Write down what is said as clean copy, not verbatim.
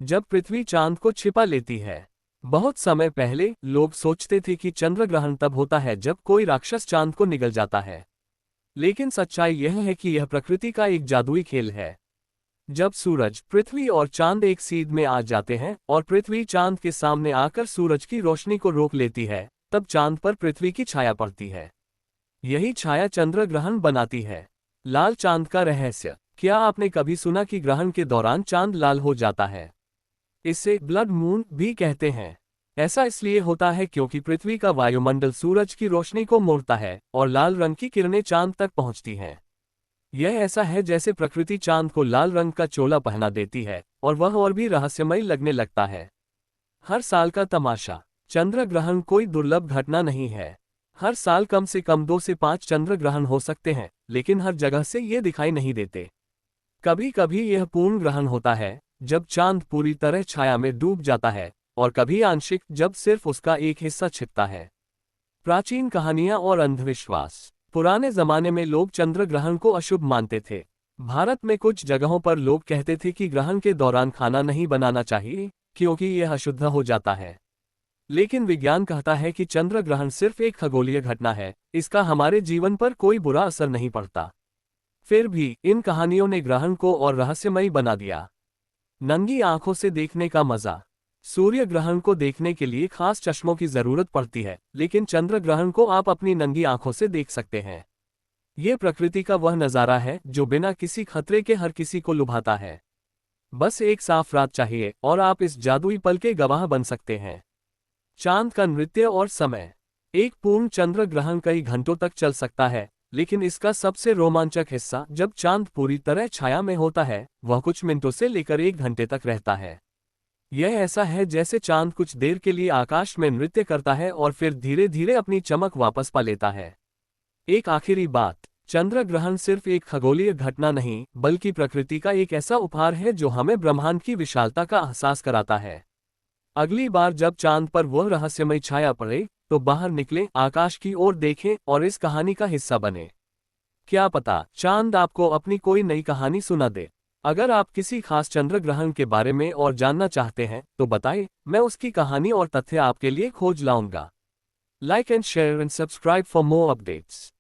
जब पृथ्वी चांद को छिपा लेती है। बहुत समय पहले लोग सोचते थे कि चंद्र ग्रहण तब होता है जब कोई राक्षस चांद को निगल जाता है। लेकिन सच्चाई यह है कि यह प्रकृति का एक जादुई खेल है। जब सूरज, पृथ्वी और चांद एक सीध में आ जाते हैं और पृथ्वी चांद के सामने आकर सूरज की रोशनी को रोक लेती है, तब चांद पर पृथ्वी की छाया पड़ती है। यही छाया चंद्र ग्रहण बनाती है। लाल चांद का रहस्य। क्या आपने कभी सुना कि ग्रहण के दौरान चांद लाल हो जाता है? इसे ब्लड मून भी कहते हैं। ऐसा इसलिए होता है क्योंकि पृथ्वी का वायुमंडल सूरज की रोशनी को मोड़ता है और लाल रंग की किरणें चांद तक पहुंचती हैं। यह ऐसा है जैसे प्रकृति चांद को लाल रंग का चोला पहना देती है और वह और भी रहस्यमयी लगने लगता है। हर साल का तमाशा। चंद्र ग्रहण कोई दुर्लभ घटना नहीं है। हर साल कम से कम 2 से 5 चंद्र ग्रहण हो सकते हैं, लेकिन हर जगह से ये दिखाई नहीं देते। कभी कभी यह पूर्ण ग्रहण होता है, जब चांद पूरी तरह छाया में डूब जाता है, और कभी आंशिक, जब सिर्फ उसका एक हिस्सा छिपता है। प्राचीन कहानियां और अंधविश्वास। पुराने जमाने में लोग चंद्र ग्रहण को अशुभ मानते थे। भारत में कुछ जगहों पर लोग कहते थे कि ग्रहण के दौरान खाना नहीं बनाना चाहिए, क्योंकि यह अशुद्ध हो जाता है। लेकिन विज्ञान कहता है कि चंद्र ग्रहण सिर्फ एक खगोलीय घटना है, इसका हमारे जीवन पर कोई बुरा असर नहीं पड़ता। फिर भी इन कहानियों ने ग्रहण को और रहस्यमयी बना दिया। नंगी आंखों से देखने का मजा। सूर्य ग्रहण को देखने के लिए खास चश्मों की जरूरत पड़ती है, लेकिन चंद्र ग्रहण को आप अपनी नंगी आंखों से देख सकते हैं। यह प्रकृति का वह नज़ारा है जो बिना किसी खतरे के हर किसी को लुभाता है। बस एक साफ रात चाहिए और आप इस जादुई पल के गवाह बन सकते हैं। चांद का नृत्य और समय। एक पूर्ण चंद्र ग्रहण कई घंटों तक चल सकता है, लेकिन इसका सबसे रोमांचक हिस्सा, जब चांद पूरी तरह छाया में होता है, वह कुछ मिनटों से लेकर 1 घंटे तक रहता है। यह ऐसा है जैसे चांद कुछ देर के लिए आकाश में नृत्य करता है और फिर धीरे धीरे अपनी चमक वापस पा लेता है। एक आखिरी बात, चंद्र ग्रहण सिर्फ एक खगोलीय घटना नहीं, बल्कि प्रकृति का एक ऐसा उपहार है जो हमें ब्रह्मांड की विशालता का एहसास कराता है। अगली बार जब चांद पर वह रहस्यमय छाया पड़े, तो बाहर निकलें, आकाश की ओर देखें और इस कहानी का हिस्सा बने। क्या पता चांद आपको अपनी कोई नई कहानी सुना दे। अगर आप किसी खास चंद्र ग्रहण के बारे में और जानना चाहते हैं तो बताएं, मैं उसकी कहानी और तथ्य आपके लिए खोज लाऊंगा। Like and share and subscribe for more updates.